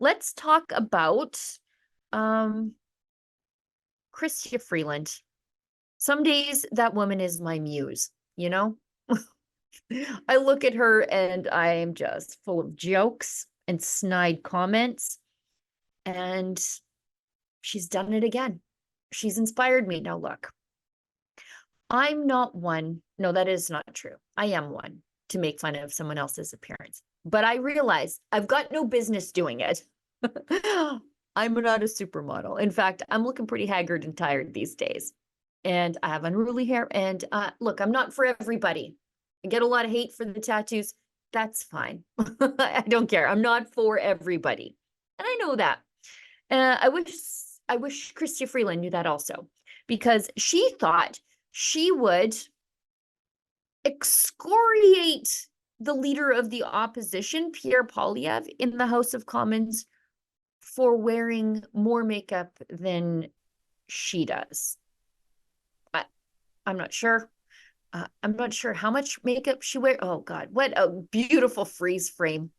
let's talk about Chrystia Freeland. Some days that woman is my muse, you know? I look at her and I am just full of jokes and snide comments. And she's done it again. She's inspired me. Now, look, I'm not one. No, that is not true. I am one to make fun of someone else's appearance. But I realize I've got no business doing it. I'm not a supermodel. In fact, I'm looking pretty haggard and tired these days. And I have unruly hair. And look, I'm not for everybody. I get a lot of hate for the tattoos. That's fine. I don't care. I'm not for everybody. And I know that. I wish Chrystia Freeland knew that also, because she thought she would excoriate the leader of the opposition, Pierre Poilievre, in the House of Commons for wearing more makeup than she does. I'm not sure. I'm not sure how much makeup she wears. Oh God, what a beautiful freeze frame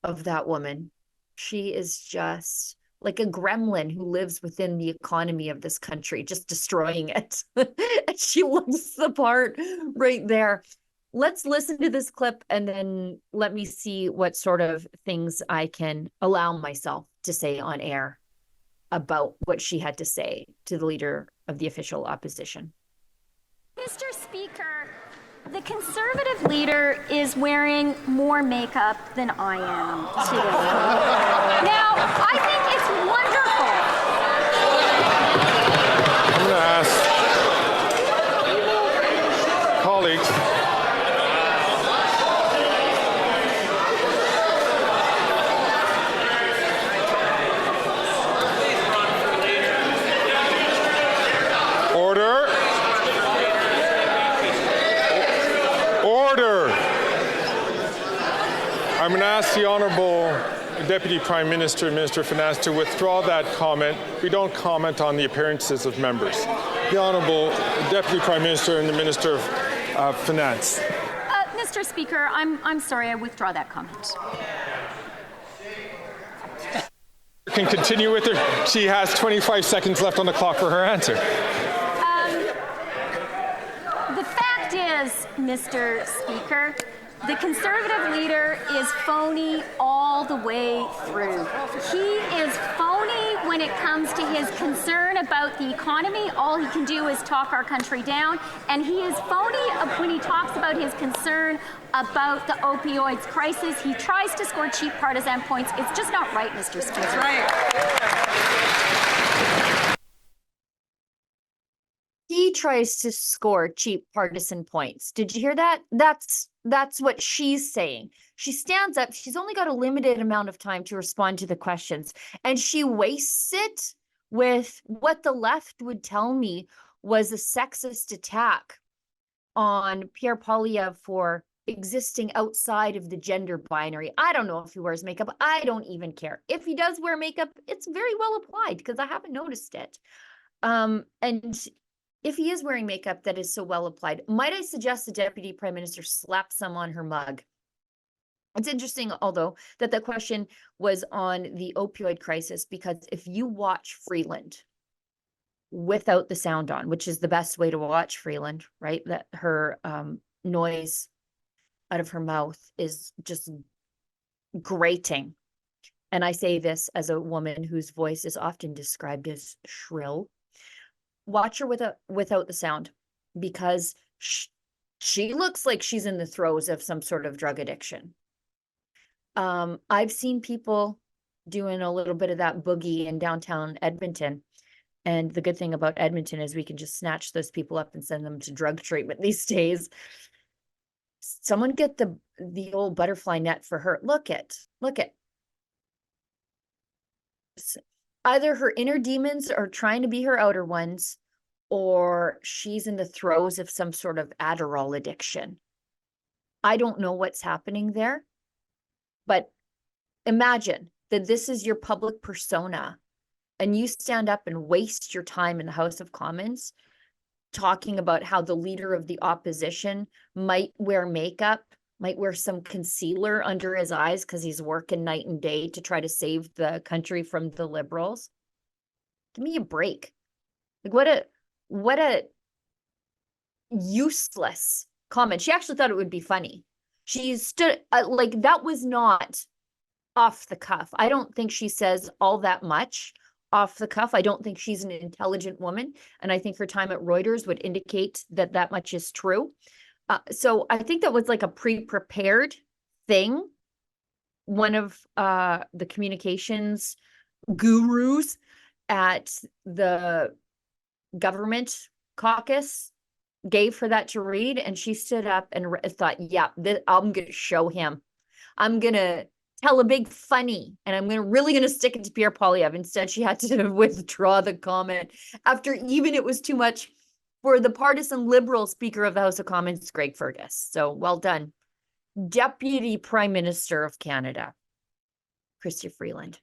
of that woman. She is just like a gremlin who lives within the economy of this country, just destroying it. And she looks the part right there. Let's listen to this clip and then let me see what sort of things I can allow myself to say on air about what she had to say to the leader of the official opposition. Mr. Speaker, the Conservative leader is wearing more makeup than I am today. Now, I think it's wonderful. I'm going to ask colleagues. Order. Order. I'm going to ask the Honourable Deputy Prime Minister and Minister of Finance to withdraw that comment. We don't comment on the appearances of members. The Honourable Deputy Prime Minister and the Minister of Finance. Mr. Speaker, I'm sorry, I withdraw that comment. Can continue with her. She has 25 seconds left on the clock for her answer. The fact is, Mr. Speaker, the Conservative leader is phony all the way through. He is phony when it comes to his concern about the economy. All he can do is talk our country down. And he is phony when he talks about his concern about the opioids crisis. He tries to score cheap partisan points. It's just not right, Mr. Speaker. That's right. He tries to score cheap partisan points. Did you hear that? That's what she's saying. She stands up. She's only got a limited amount of time to respond to the questions, and she wastes it with what the left would tell me was a sexist attack on Pierre Poilievre for existing outside of the gender binary. I don't know if he wears makeup. I don't even care. If he does wear makeup, it's very well applied because I haven't noticed it. And if he is wearing makeup that is so well applied, might I suggest the Deputy Prime Minister slap some on her mug? It's interesting, although, that the question was on the opioid crisis, because if you watch Freeland without the sound on, which is the best way to watch Freeland, right? That her noise out of her mouth is just grating. And I say this as a woman whose voice is often described as shrill. Watch her without the sound, because she looks like she's in the throes of some sort of drug addiction. I've seen people doing a little bit of that boogie in downtown Edmonton. And the good thing about Edmonton is we can just snatch those people up and send them to drug treatment these days. Someone get the old butterfly net for her. Look it. Either her inner demons are trying to be her outer ones, or she's in the throes of some sort of Adderall addiction. I don't know what's happening there, but imagine that this is your public persona and you stand up and waste your time in the House of Commons talking about how the leader of the opposition might wear makeup might wear some concealer under his eyes because he's working night and day to try to save the country from the Liberals. Give me a break. Like what a useless comment. She actually thought it would be funny. She stood like that was not off the cuff. I don't think she says all that much off the cuff. I don't think she's an intelligent woman. And I think her time at Reuters would indicate that that much is true. So I think that was like a pre-prepared thing. One of the communications gurus at the government caucus gave her that to read, and she stood up and thought, yeah, I'm going to show him. I'm going to tell a big funny, and I'm really going to stick it to Pierre Poilievre. Instead, she had to withdraw the comment after even it was too much for the partisan Liberal Speaker of the House of Commons, Greg Fergus. So well done. Deputy Prime Minister of Canada, Chrystia Freeland.